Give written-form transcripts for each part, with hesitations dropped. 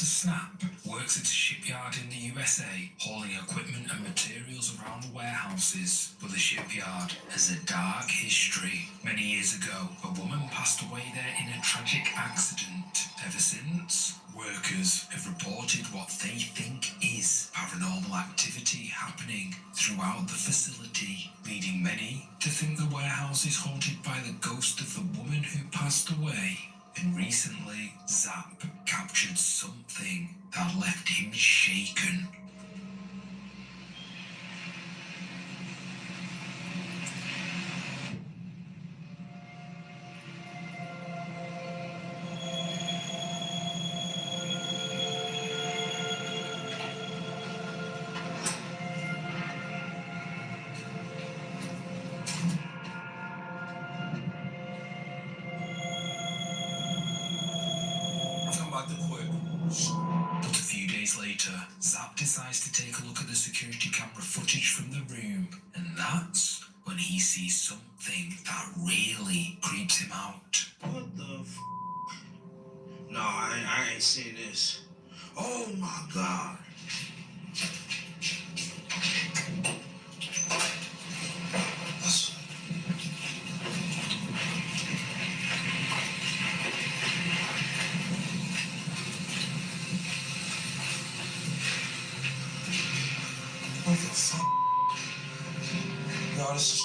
daughter Snap works at a shipyard in the USA, hauling equipment and materials around the warehouses. But the shipyard has a dark history. Many years ago, a woman passed away there in a tragic accident. Ever since, workers have reported what they think is paranormal activity happening throughout the facility, leading many to think the warehouse is haunted by the ghost of the woman who passed away. And recently, Zap captured something that left him shaken. But a few days later, Zap decides to take a look at the security camera footage from the room, and that's when he sees something that really creeps him out. What the f? No, I ain't seen this. Oh my God. What the fuck? Y'all, this is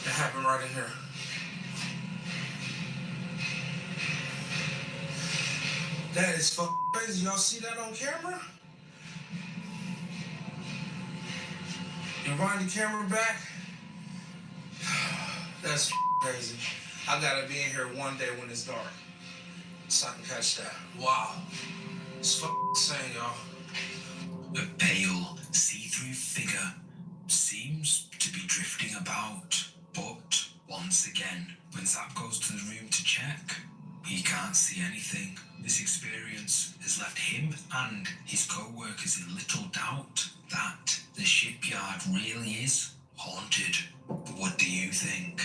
it happened right in here. That is fucking crazy. Y'all see that on camera? And wind the camera back. That's crazy. I gotta be in here one day when it's dark, so I can catch that. Wow. It's fucking insane, y'all. A pale, see-through figure seems to be drifting about, but once again, when Zap goes to the room to check, he can't see anything. This experience has left him and his co-workers in little doubt that the shipyard really is haunted. But what do you think?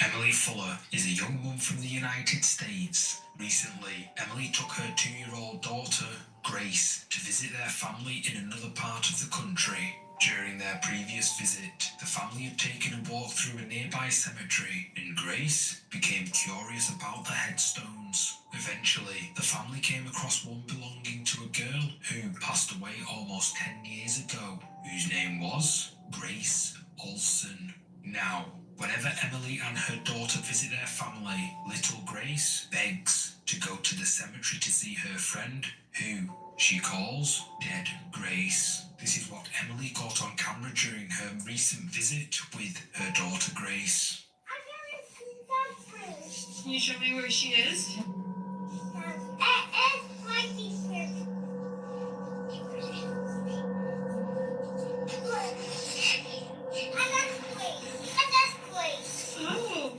Emily Fuller is a young mum from the United States. Recently, Emily took her 2-year-old daughter, Grace, to visit their family in another part of the country. During their previous visit, the family had taken a walk through a nearby cemetery, and Grace became curious about the headstones. Eventually, the family came across one belonging to a girl who passed away almost 10 years ago, whose name was Grace Olson. Now, whenever Emily and her daughter visit their family, little Grace begs to go to the cemetery to see her friend, who she calls Dead Grace. This is what Emily got on camera during her recent visit with her daughter Grace. I've never seen that bridge. Can you show me where she is? It's right here. Oh,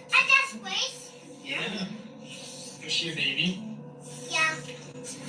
yeah. Is she a baby? Yeah.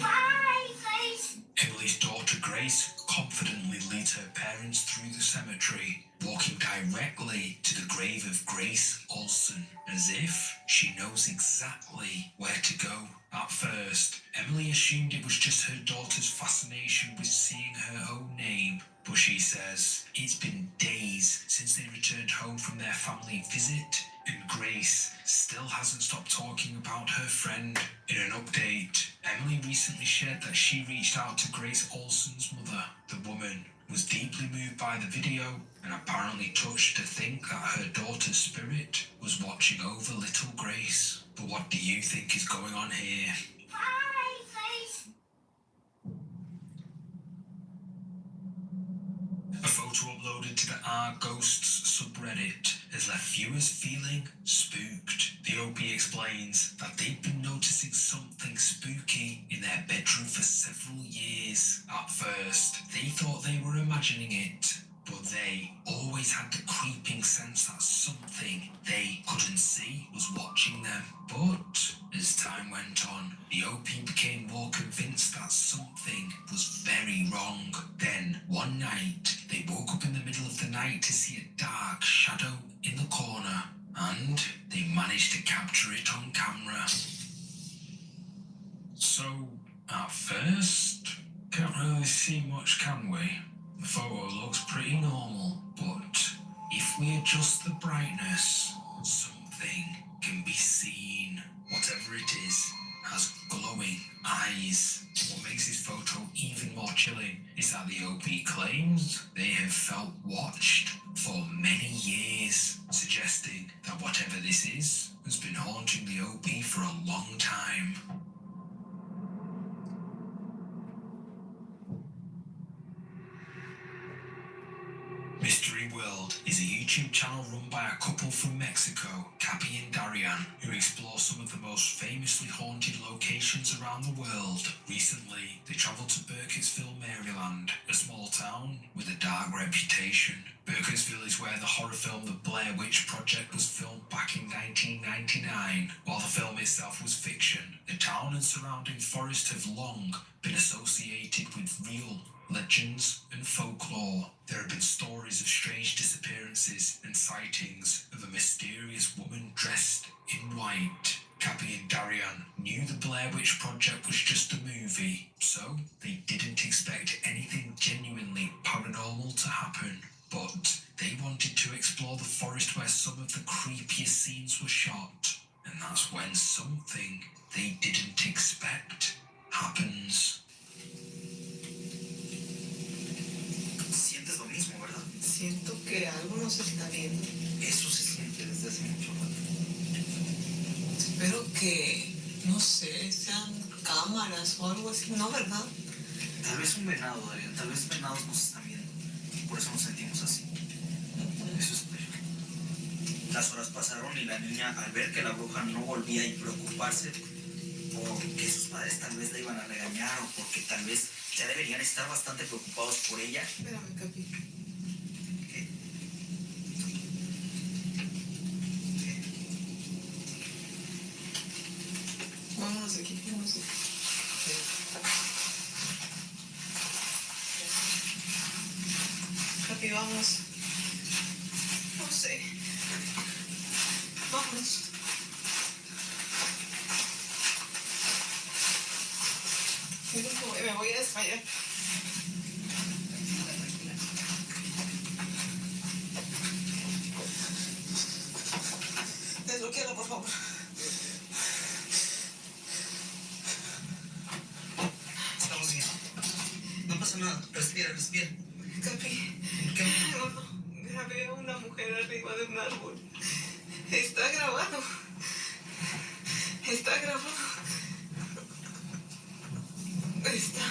Bye, Grace. Emily's daughter Grace confidently leads her parents through the cemetery, walking directly to the grave of Grace Olson, as if she knows exactly where to go. At first, Emily assumed it was just her daughter's fascination with seeing her own name, but she says it's been days since they returned home from their family visit, and Grace still hasn't stopped talking about her friend. In an update, Emily recently shared that she reached out to Grace Olson's mother. The woman was deeply moved by the video and apparently touched to think that her daughter's spirit was watching over little Grace. But what do you think is going on here? Bye, Grace. A photo uploaded to the Our Ghosts subreddit has left viewers feeling spooked. The OP explains that they've been noticing something spooky in their bedroom for several years. At first, they thought they were imagining it, but they always had the creeping sense that something they couldn't see was watching them. But as time went on, the OP became more convinced that something was very wrong. Then, one night, they woke up in the middle of the night to see a dark shadow in the corner, and they managed to capture it on camera. So, at first, can't really see much, can we? The photo looks pretty normal, but if we adjust the brightness, something can be seen. Whatever it is has glowing eyes. What makes this photo even more chilling is that the OP claims they have felt watched for many years, suggesting that whatever this is has been haunting the OP for a long time. Mystery World is a YouTube channel run by a couple from Mexico, Cappy and Darian, who explore some of the most famously haunted locations around the world. Recently, they travelled to Burkittsville, Maryland, a small town with a dark reputation. Burkittsville is where the horror film The Blair Witch Project was filmed back in 1999. While the film itself was fiction, the town and surrounding forest have long been associated with real legends and folklore. There have been stories of strange disappearances and sightings of a mysterious woman dressed in white. Cappy and Darian knew the Blair Witch Project was just a movie, so they didn't expect anything genuinely paranormal to happen. But they wanted to explore the forest where some of the creepiest scenes were shot, and that's when something they didn't expect happens. Sientes lo mismo, ¿verdad? Siento que algo nos está viendo. Eso se siente desde hace mucho rato. Espero que, no sé, sean cámaras o algo así, ¿no, verdad? Tal vez un venado, Darío. Tal vez venados nos están viendo. Por eso nos sentimos así. Eso es peor. Las horas pasaron y la niña, al ver que la bruja no volvía y preocuparse porque sus padres tal vez la iban a regañar o porque tal vez ya deberían estar bastante preocupados por ella. Espérame, Capi. ¿Qué? Vámonos de aquí, vámonos de aquí. Capi, vamos. No sé. Vámonos. Siento que me voy a desmayar. Desbloquéalo, por favor. Estamos bien. No pasa nada. Respira, respira. Capi, ¿Qué? no, grabé a una mujer arriba de un árbol. Está grabado. Está grabado. Está.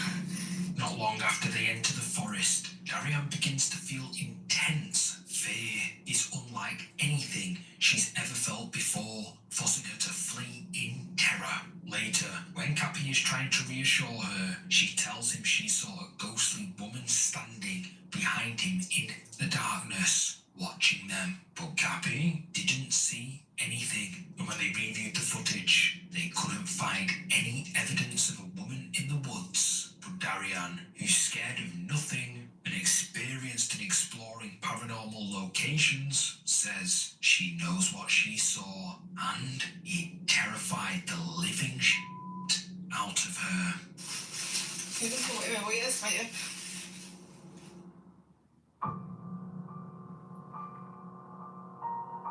Not long after they enter the forest, Darian begins to feel intense fear. It's unlike anything she's ever felt before, forcing her to flee in terror. Later, when Cappy is trying to reassure her, she tells him she saw a ghostly woman standing behind him in the darkness, watching them. But Cappy didn't see anything, and when they reviewed the footage, they couldn't find any evidence of a woman in the woods. But Darian, who's scared of nothing and experienced in exploring paranormal locations, says she knows what she saw, and it terrified the living shit out of her. Siento que me voy a desmayar.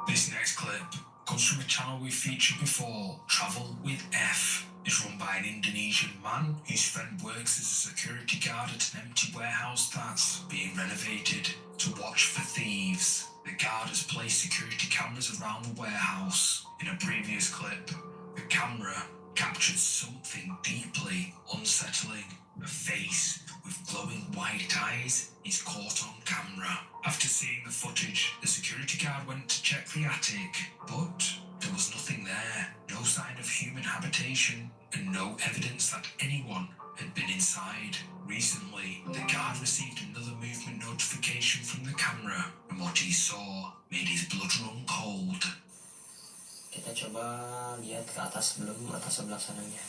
This next clip comes from a channel we've featured before, Travel with F. It's run by an Indonesian man whose friend works as a security guard at an empty warehouse that's being renovated to watch for thieves. The guard has placed security cameras around the warehouse. In a previous clip, the camera captured something deeply unsettling. A face with glowing white eyes is caught on camera. After seeing the footage, the security guard went to check the attic, but there was nothing there. No sign of human habitation, and no evidence that anyone had been inside. Recently, the guard received another movement notification from the camera, and what he saw made his blood run cold. Kita coba lihat ke atas sebelum atas sebelah sananya.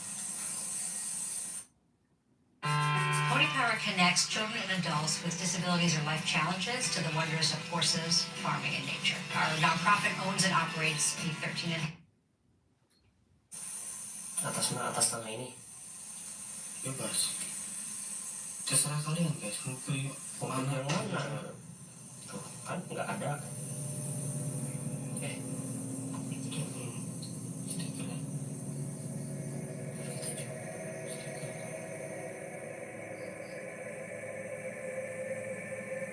Tony Power connects children and adults with disabilities or life challenges to the wonders of horses, farming, and nature. Our nonprofit owns and operates a 13 and Atas nama ini. Bebas. Terserah kalian guys, mau pilih Mobil yang mana? Tuh, kan nggak ada. Stikernya.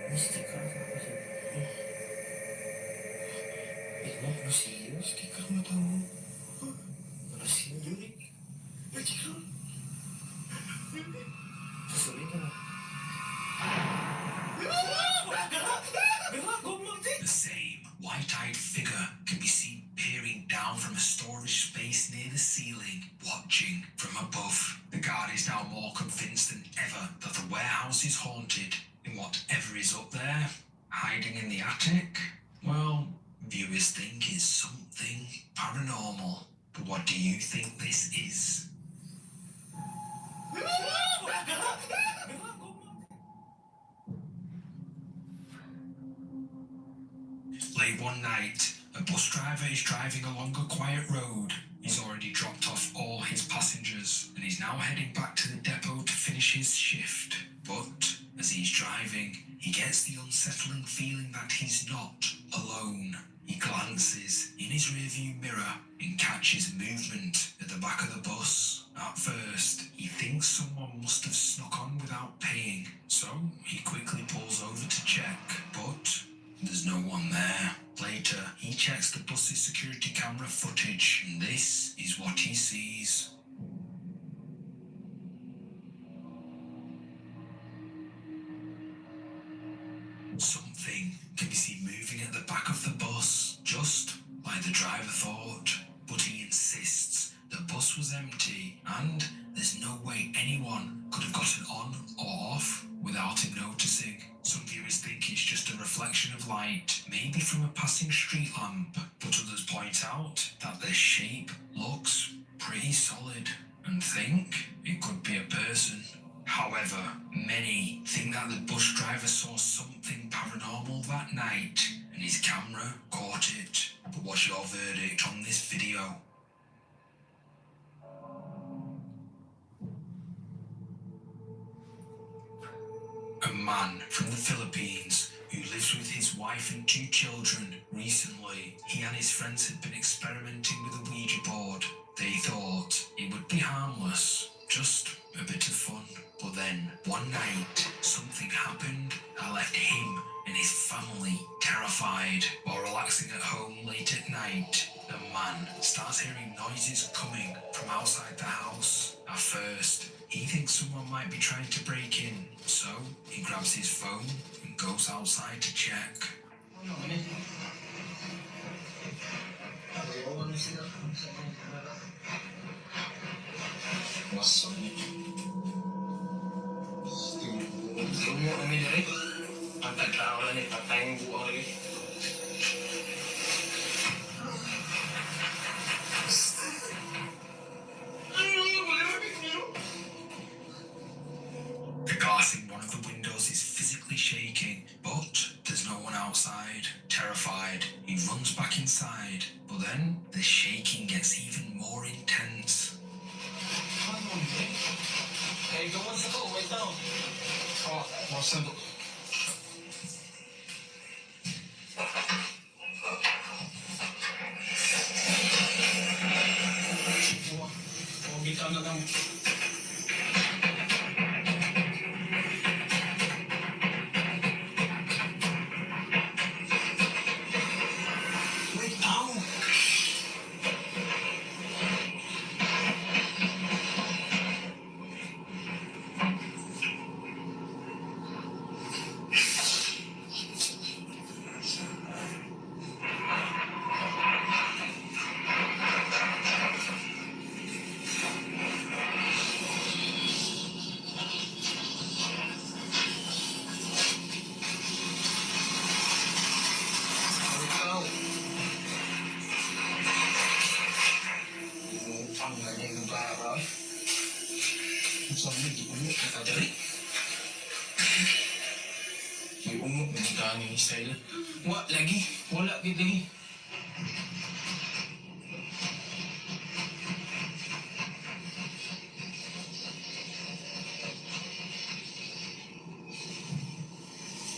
Ini stiker apa sih? Ini Lucio, stiker matamu. Lucio Juli. Lucio. Kesulitan. The same white-eyed figure can be seen peering down from a storage space near the ceiling, watching from above. The guard is now more convinced than ever that the warehouse is haunted, and whatever is up there, hiding in the attic, well, viewers think is something paranormal. But what do you think this is? Late one night, a bus driver is driving along a quiet road. He's already dropped off all his passengers and he's now heading back to the depot to finish his shift. But as he's driving, he gets the unsettling feeling that he's not alone. He glances in his rearview mirror and catches movement at the back of the bus. At first, he thinks someone must have snuck on without paying, so he quickly pulls over to check, but there's no one there. Later, he checks the bus's security camera footage, and this is what he sees. Something can be seen moving at the back of the bus, just like the driver thought. But he insists the bus was empty, and there's no way anyone could have gotten on or off without him noticing. Some viewers think it's just a reflection of light, maybe from a passing street lamp, but others point out that the shape looks pretty solid and think it could be a person. However, many think that the bus driver saw something paranormal that night and his camera caught it. But what's your verdict on this video? A man from the Philippines who lives with his wife and 2 children. Recently, he and his friends had been experimenting with a Ouija board. They thought it would be harmless, just a bit of fun. But then, one night, something happened that left him and his family terrified. While relaxing at home late at night, the man starts hearing noises coming from outside the house. At first, he thinks someone might be trying to break in, so he grabs his phone and goes outside to check. The glass in one of the windows is physically shaking, but there's no one outside. Terrified, he runs back inside, but then the shaking gets even more intense. Hey, go on, simple, wait down. Oh, more simple. Wait down. Umo, nagkaan yung style. Wa, lagi. Wala, gid lagi.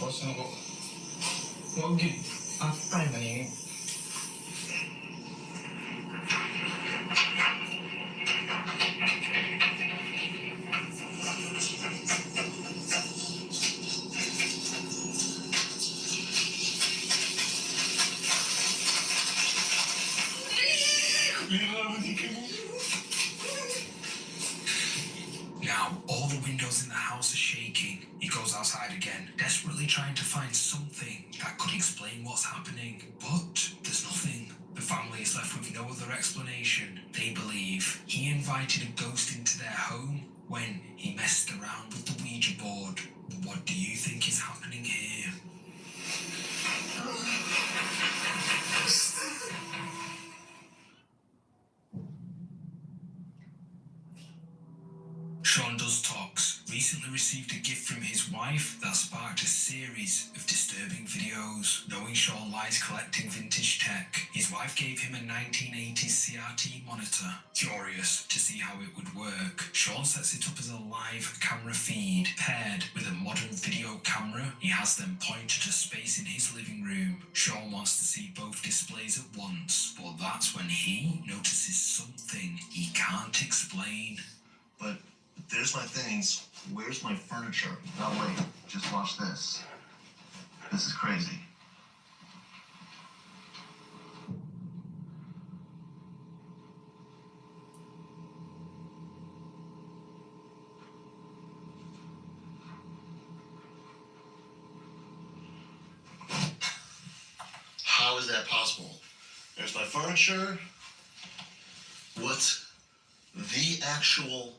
Basta ako. Wag gid. After man yun. Now, all the windows in the house are shaking. He goes outside again, desperately trying to find something that could explain what's happening. But there's nothing. The family is left with no other explanation. They believe he invited a ghost into their home when he messed around with the Ouija board. What do you think is happening here? Sean Does Talks recently received a gift from his wife that sparked a series of disturbing videos. Knowing Sean likes collecting vintage tech, his wife gave him a 1980s CRT monitor. Curious to see how it would work, Sean sets it up as a live camera feed paired with a modern video camera. He has them pointed to space in his living room. Sean wants to see both displays at once, but that's when he notices something he can't explain. But there's my things. Where's my furniture? No, wait. Just watch this. This is crazy. How is that possible? There's my furniture. What the actual...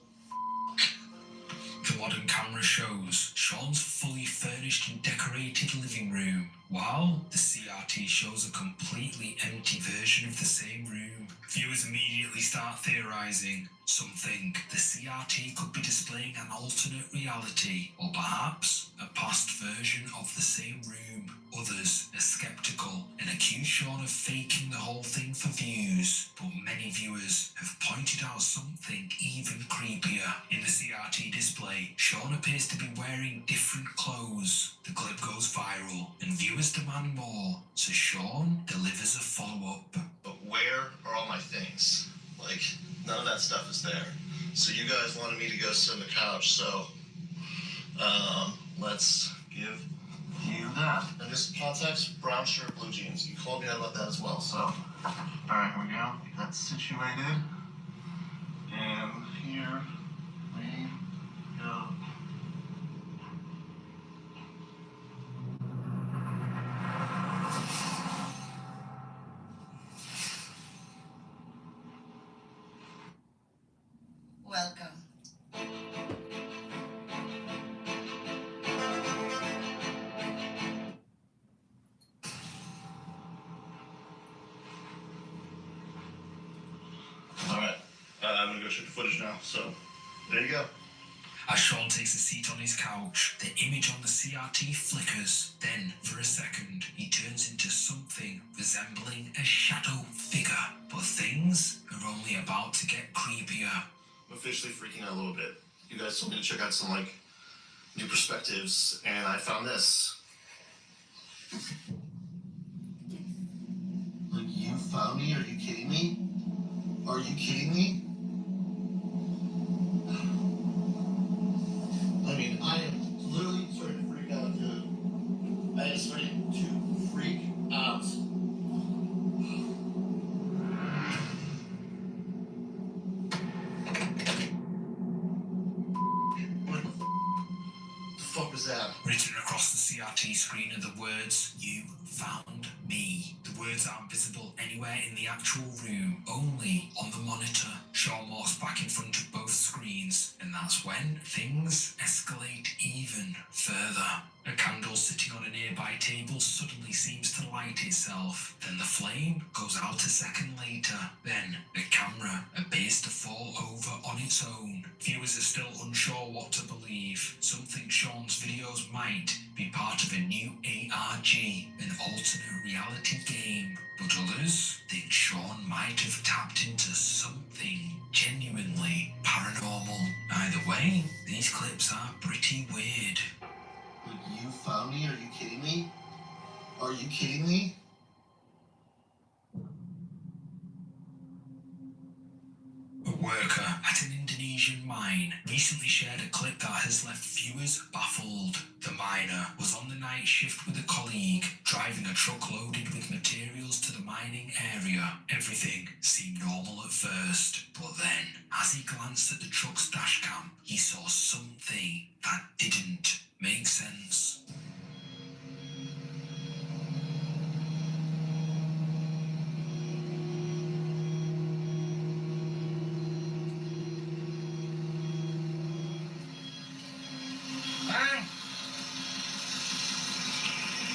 The modern camera shows Sean's fully furnished and decorated living room, while the CRT shows a completely empty version of the same room. Viewers immediately start theorizing. Some think the CRT could be displaying an alternate reality, or perhaps a past version of the same room. Others are skeptical and accuse Sean of faking the whole thing for views, but many viewers have pointed out something even creepier. In the CRT display, Sean appears to be wearing different clothes. The clip goes viral and viewers demand more, so Sean delivers a follow-up. But where are all my things? Like, none of that stuff is there. So you guys wanted me to go sit on the couch, so let's give you that. And this context, brown shirt, blue jeans. You called me out about that as well, so. Alright, here we go. Get that situated. And here we go. Welcome. Alright, I'm gonna go check the footage now, so there you go. As Sean takes a seat on his couch, the image on the CRT flickers. Then, for a second, he turns into something resembling a shadow figure. But things are only about to get creepier. I'm officially freaking out a little bit. You guys told me to check out some, like, new perspectives, and I found this. Like, you found me? Are you kidding me? Are you kidding me? I mean, I am literally starting to freak out, dude. I am starting to freak out. What the fuck was that? Written across the CRT screen are the words, "You found me." The words aren't visible anywhere in the actual room, only on the monitor. Sean walks back in front of both screens, and that's when things escalate even further. A candle sitting on a nearby table table suddenly seems to light itself. Then the flame goes out a second later. Then the camera appears to fall over on its own. Viewers are still unsure what to believe. Some think Sean's videos might be part of a new ARG, an alternate reality game. But others think Sean might have tapped into something genuinely paranormal. Either way, these clips are pretty weird. You found me? Are you kidding me? Are you kidding me? A worker at an Indonesian mine recently shared a clip that has left viewers baffled. The miner was on the night shift with a colleague, driving a truck loaded with materials to the mining area. Everything seemed normal at first, but then, as he glanced at the truck's dashcam, he saw something that didn't make sense. Bang!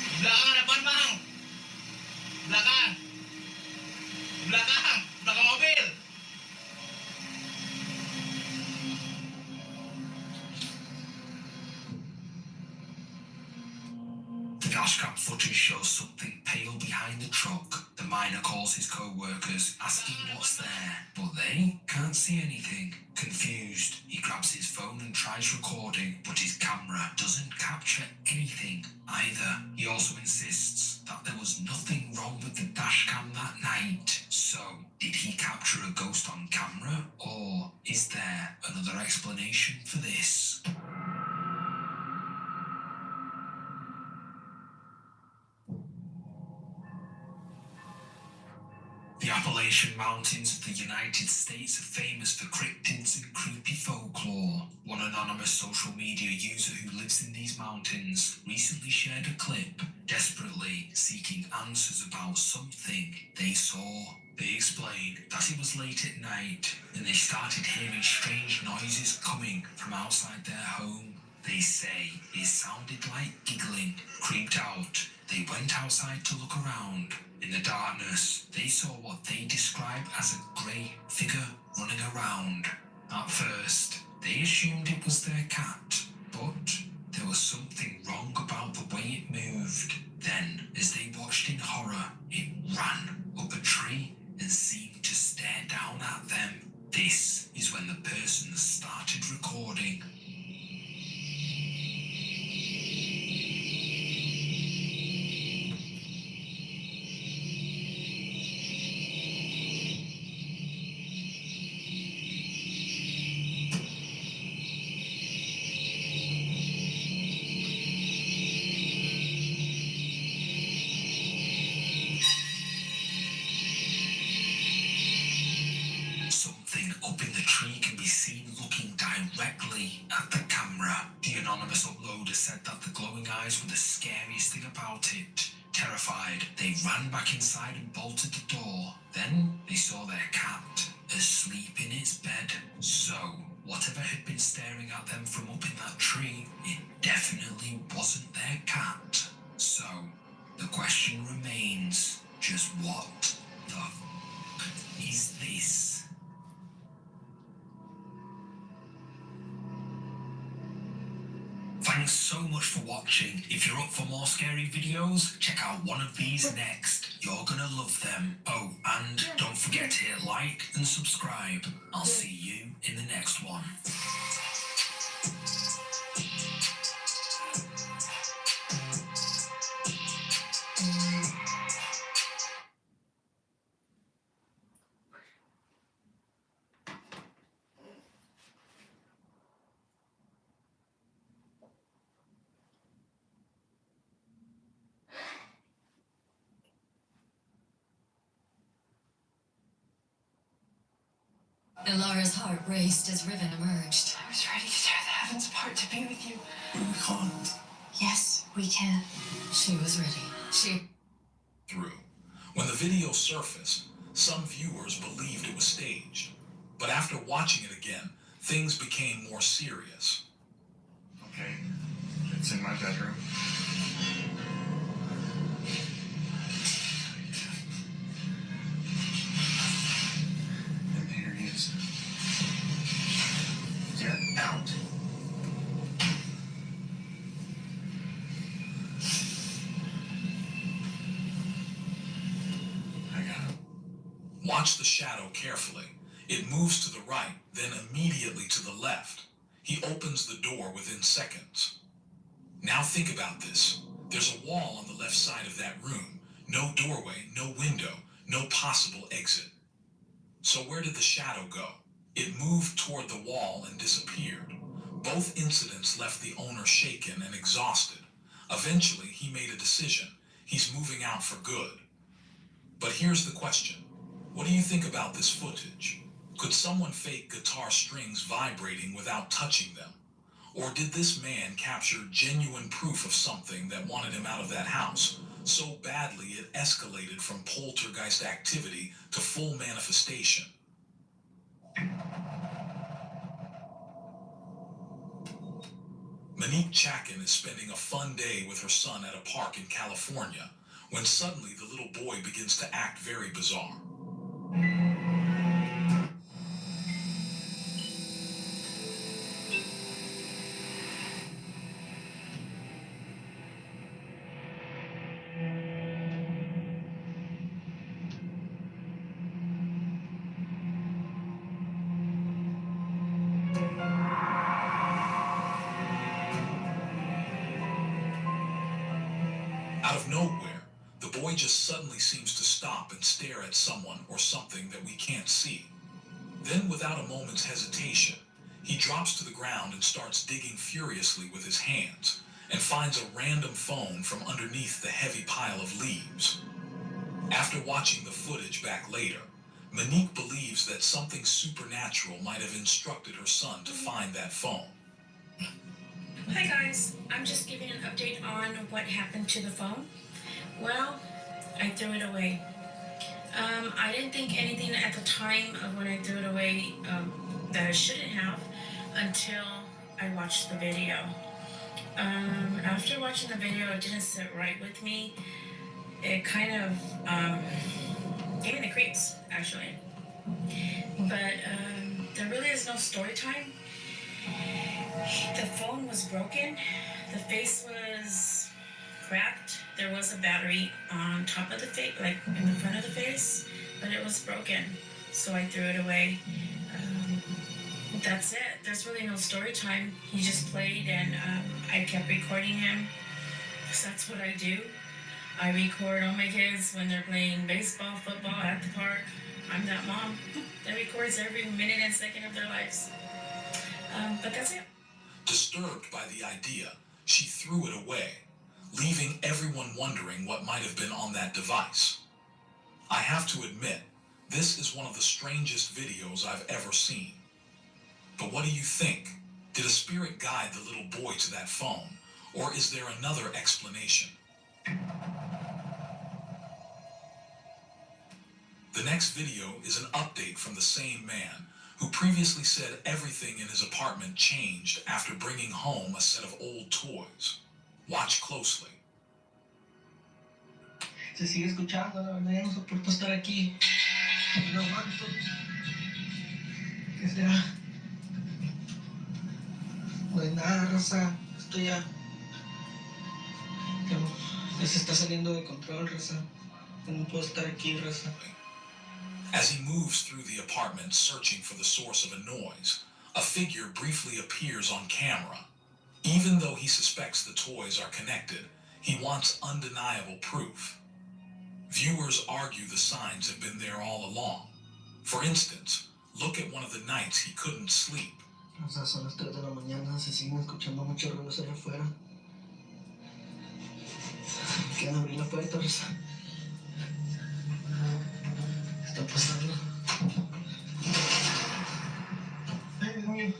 Di belakang ada apaan, Bang? Belakang! Di belakang! Belakang mobil! The dashcam footage shows something pale behind the truck. The miner calls his co-workers, asking what's there, but they can't see anything. Confused, he grabs his phone and tries recording, but his camera doesn't capture anything either. He also insists that there was nothing wrong with the dashcam that night. So, did he capture a ghost on camera, or is there another explanation for this? The Appalachian Mountains of the United States are famous for cryptids and creepy folklore. One anonymous social media user who lives in these mountains recently shared a clip, desperately seeking answers about something they saw. They explained that it was late at night and they started hearing strange noises coming from outside their home. They say it sounded like giggling. Creeped out, they went outside to look around. In the darkness, they saw what they described as a grey figure running around. At first, they assumed it was their cat, but there was something wrong about the way it moved. Then, as they watched in horror, it ran up a tree and seemed to stare down at them. This is when the person started recording. Something up in the tree can be seen looking directly at the camera. The anonymous uploader said that the glowing eyes were the scariest thing about it. Terrified, they ran back inside and bolted the door. Then they saw their cat asleep in its bed. So, whatever had been staring at them from up in that tree, it definitely wasn't their cat. So, the question remains, just what the f*** is this? Thanks so much for watching. If you're up for more scary videos, check out one of these next. You're gonna love them. Oh, and don't forget to hit like and subscribe. I'll see you in the next one. Ilara's heart raced as Riven emerged. I was ready to tear the heavens apart to be with you. We can't. Yes, we can. She was ready. Through. When the video surfaced, some viewers believed it was staged. But after watching it again, things became more serious. Okay, it's in my bedroom. Watch the shadow carefully. It moves to the right, then immediately to the left. He opens the door within seconds. Now think about this. There's a wall on the left side of that room. No doorway, no window, no possible exit. So where did the shadow go? It moved toward the wall and disappeared. Both incidents left the owner shaken and exhausted. Eventually, he made a decision. He's moving out for good. But here's the question. What do you think about this footage? Could someone fake guitar strings vibrating without touching them? Or did this man capture genuine proof of something that wanted him out of that house so badly it escalated from poltergeist activity to full manifestation? Monique Chackin is spending a fun day with her son at a park in California when suddenly the little boy begins to act very bizarre. Out of nowhere, the boy just suddenly seems to stop and stare at someone or something that we can't see. Then, without a moment's hesitation, he drops to the ground and starts digging furiously with his hands and finds a random phone from underneath the heavy pile of leaves. After watching the footage back later, Monique believes that something supernatural might have instructed her son to find that phone. Hi guys, I'm just giving an update on what happened to the phone. Well, I threw it away. I didn't think anything at the time of when I threw it away that I shouldn't have until I watched the video. After watching the video, it didn't sit right with me. It kind of gave me the creeps, actually. But there really is no story time. The phone was broken, the face was cracked, there was a battery on top of the face, like in the front of the face, but it was broken, so I threw it away. That's it. There's really no story time. He just played and I kept recording him, because that's what I do. I record all my kids when they're playing baseball, football at the park. I'm that mom that records every minute and second of their lives. But that's it. Disturbed by the idea, she threw it away, leaving everyone wondering what might have been on that device. I have to admit, this is one of the strangest videos I've ever seen. But what do you think? Did a spirit guide the little boy to that phone, or is there another explanation? The next video is an update from the same man, who previously said everything in his apartment changed after bringing home a set of old toys. Watch closely. Se sigue escuchando, la verdad, ya no soporto estar aquí. No aguanto. ¿Qué será? No hay nada, raza. Esto ya se está saliendo de control, raza. No puedo estar aquí, raza. As he moves through the apartment searching for the source of a noise, a figure briefly appears on camera. Even though he suspects the toys are connected, he wants undeniable proof. Viewers argue the signs have been there all along. For instance, look at one of the nights he couldn't sleep. O sea, son las 3 de la mañana, se siguen escuchando muchos ruidos allá afuera. Quieren abrir la puerta, raza. ¿Qué está pasando? Ay, Dios mío.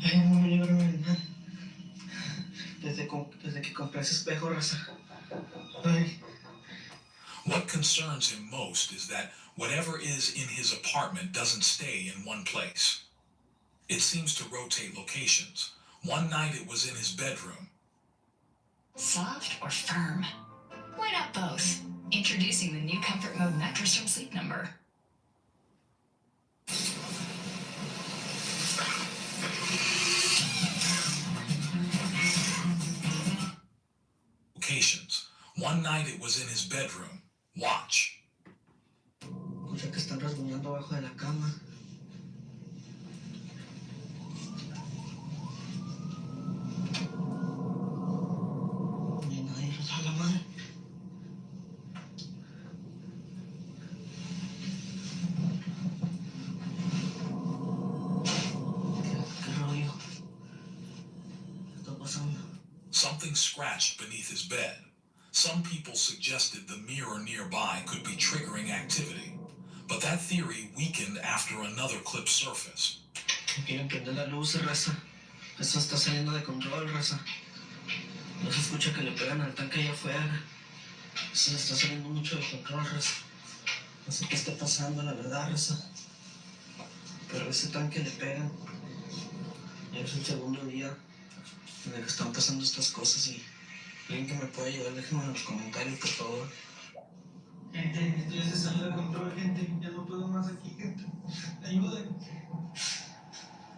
Ay, no me libro de nada. Desde que compré ese espejo, raza. Ay. What concerns him most is that whatever is in his apartment doesn't stay in one place. It seems to rotate locations. One night it was in his bedroom. Soft or firm? Why not both? Introducing the new Comfort Mode mattress from Sleep Number. Locations. One night it was in his bedroom. Watch. Escucha que están rasguñando abajo de la cama. Y nadie nos habla mal. ¿Qué rollo? ¿Qué está pasando? Something scratched beneath his bed. Some people suggested the mirror nearby could be triggering activity, but that theory weakened after another clip surfaced. Quieren prender la luz, raza. Eso está saliendo de control, raza. No se escucha que le pegan al tanque allá afuera. Eso está saliendo mucho de control, raza. No sé qué está pasando, la verdad, raza. Pero ese tanque le pegan. Ya es el segundo día en el que están pasando estas cosas y alguien que me pueda ayudar, déjenme en los comentarios, por favor. Gente, esto ya se salió de control, gente. Ya no puedo más aquí, gente. Ayuden.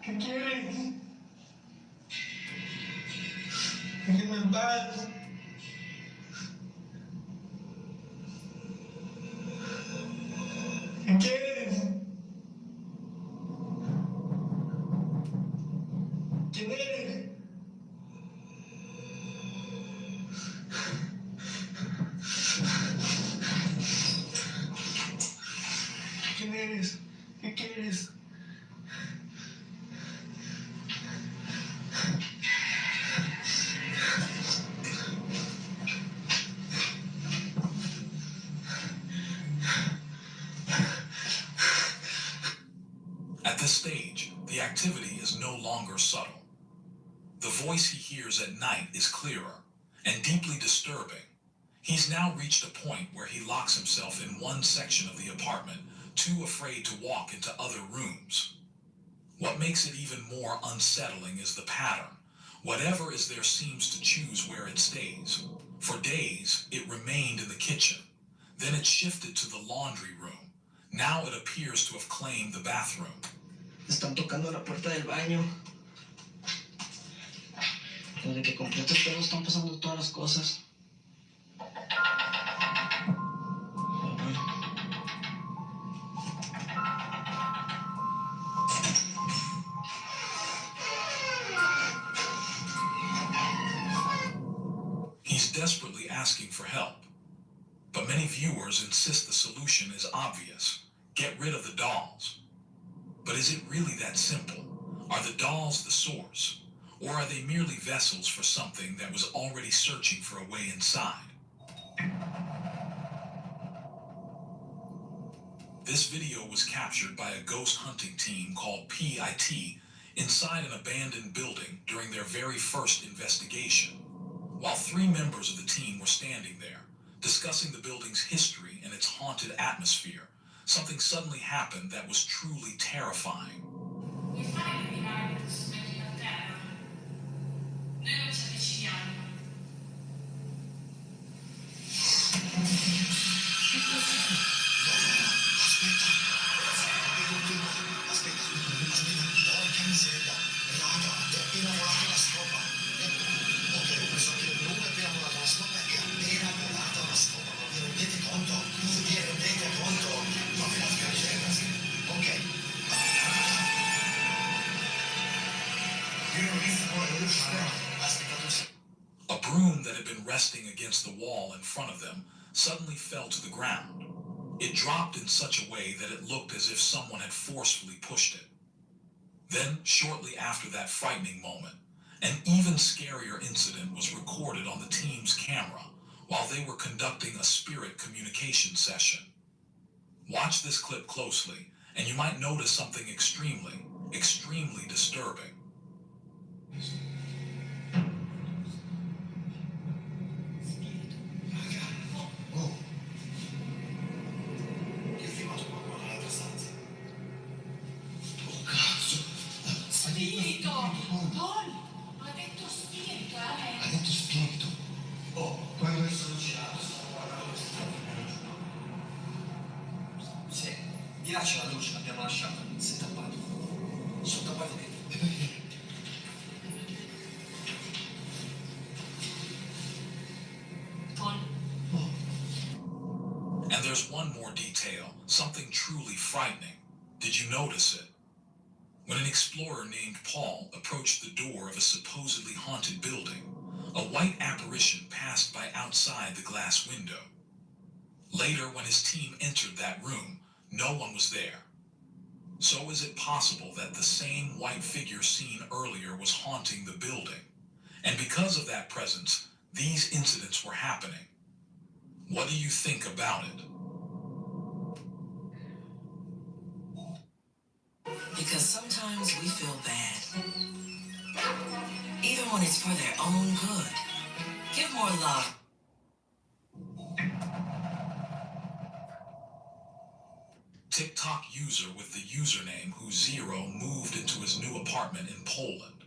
¿Qué quieren? Déjenme en paz. ¿Qué quieren? ¿Quién eres? ¿Quién eres? ¿Qué quieres? At this stage, the activity is no longer subtle. The voice he hears at night is clearer and deeply disturbing. He's now reached a point where he locks himself in one section of the apartment, too afraid to walk into other rooms. What makes it even more unsettling is the pattern. Whatever is there seems to choose where it stays. For days, it remained in the kitchen. Then it shifted to the laundry room. Now it appears to have claimed the bathroom. Están tocando la puerta del baño. Desde que compré este pedo están pasando todas las cosas. He's desperately asking for help. But many viewers insist the solution is obvious. Get rid of the dolls. But is it really that simple? Are the dolls the source? Or are they merely vessels for something that was already searching for a way inside? This video was captured by a ghost hunting team called PIT inside an abandoned building during their very first investigation. While 3 members of the team were standing there, discussing the building's history and its haunted atmosphere, something suddenly happened that was truly terrifying. A broom that had been resting against the wall in front of them suddenly fell to the ground. It dropped in such a way that it looked as if someone had forcefully pushed it. Then, shortly after that frightening moment, an even scarier incident was recorded on the team's camera while they were conducting a spirit communication session. Watch this clip closely, and you might notice something extremely, extremely disturbing. Spirito! Paul! Ha detto spirito, Ha detto spirito. Oh, quando è stato girato stavo guardando questa Sì, di là c'è la luce, l'abbiamo lasciata. Si è tappato. Sono tappati dentro. E perché? Paul. And there's one more detail, something truly frightening. Did you notice it? When an explorer named Paul approached the door of a supposedly haunted building, a white apparition passed by outside the glass window. Later, when his team entered that room, no one was there. So is it possible that the same white figure seen earlier was haunting the building? And because of that presence, these incidents were happening. What do you think about it? Because sometimes we feel bad, even when it's for their own good. Give more love. TikTok user with the username WhoZero moved into his new apartment in Poland.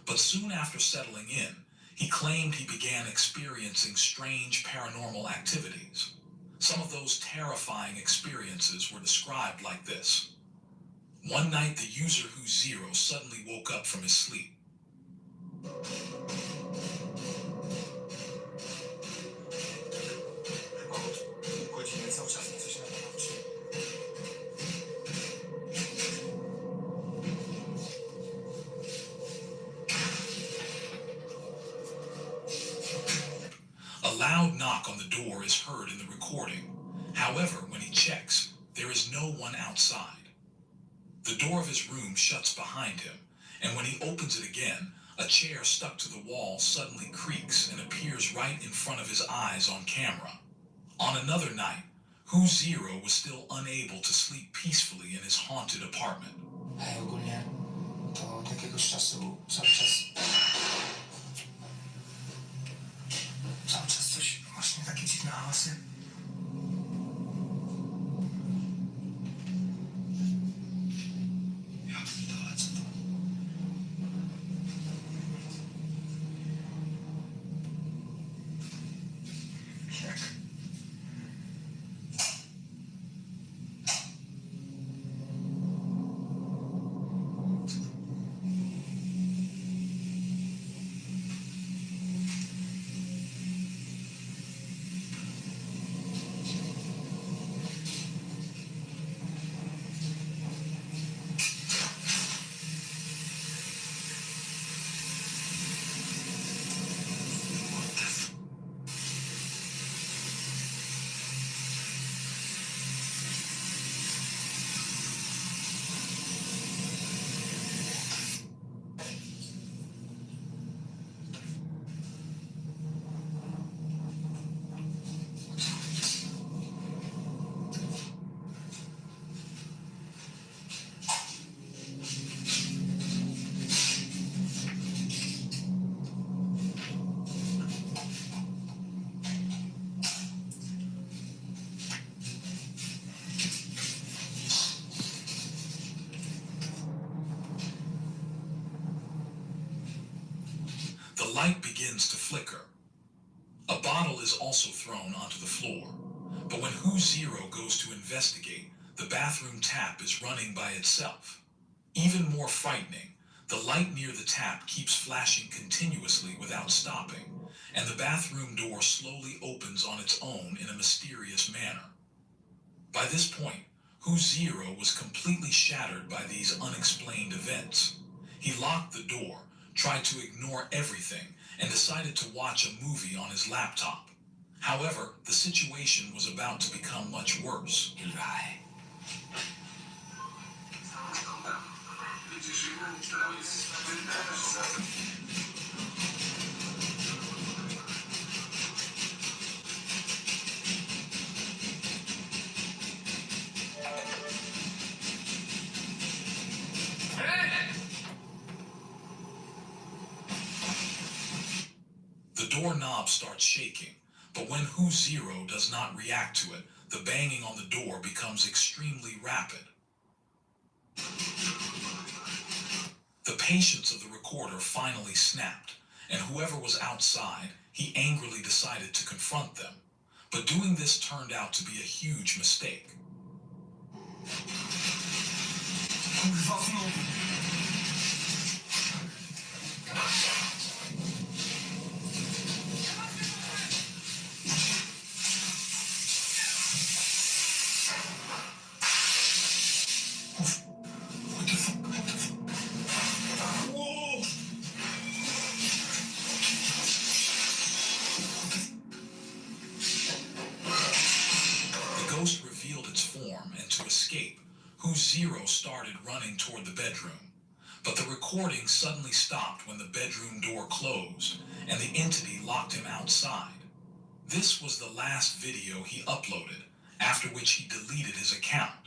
But soon after settling in, he claimed he began experiencing strange paranormal activities. Some of those terrifying experiences were described like this. One night, the user WhoZero suddenly woke up from his sleep. Godzinę cały czas coś na oczy. A loud knock on the door is heard in the recording. However, when he checks, there is no one outside. The door of his room shuts behind him, and when he opens it again, a chair stuck to the wall suddenly creaks and appears right in front of his eyes on camera. On another night, WhoZero was still unable to sleep peacefully in his haunted apartment. Ogólnie to od jakiegoś czasu cały czas coś, właśnie takie dziwne hałasy. Ja pierdolę, co to? Jak? The light begins to flicker. A bottle is also thrown onto the floor. But when WhoZero goes to investigate, the bathroom tap is running by itself. Even more frightening, the light near the tap keeps flashing continuously without stopping, and the bathroom door slowly opens on its own in a mysterious manner. By this point, WhoZero was completely shattered by these unexplained events. He locked the door, tried to ignore everything, and decided to watch a movie on his laptop. However, the situation was about to become much worse. The doorknob starts shaking, but when WhoZero does not react to it, the banging on the door becomes extremely rapid. The patience of the recorder finally snapped, and whoever was outside, he angrily decided to confront them. But doing this turned out to be a huge mistake. Who Zero started running toward the bedroom, but the recording suddenly stopped when the bedroom door closed and the entity locked him outside. This was the last video he uploaded, after which he deleted his account.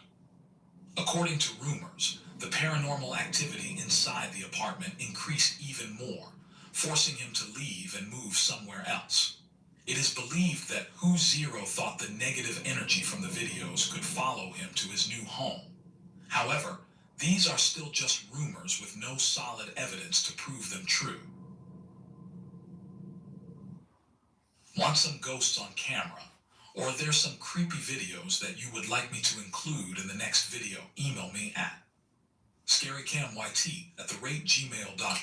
According to rumors, the paranormal activity inside the apartment increased even more, forcing him to leave and move somewhere else. It is believed that Who Zero thought the negative energy from the videos could follow him to his new home. However, these are still just rumors with no solid evidence to prove them true. Want some ghosts on camera? Or there's some creepy videos that you would like me to include in the next video? Email me at scarycamyt@gmail.com.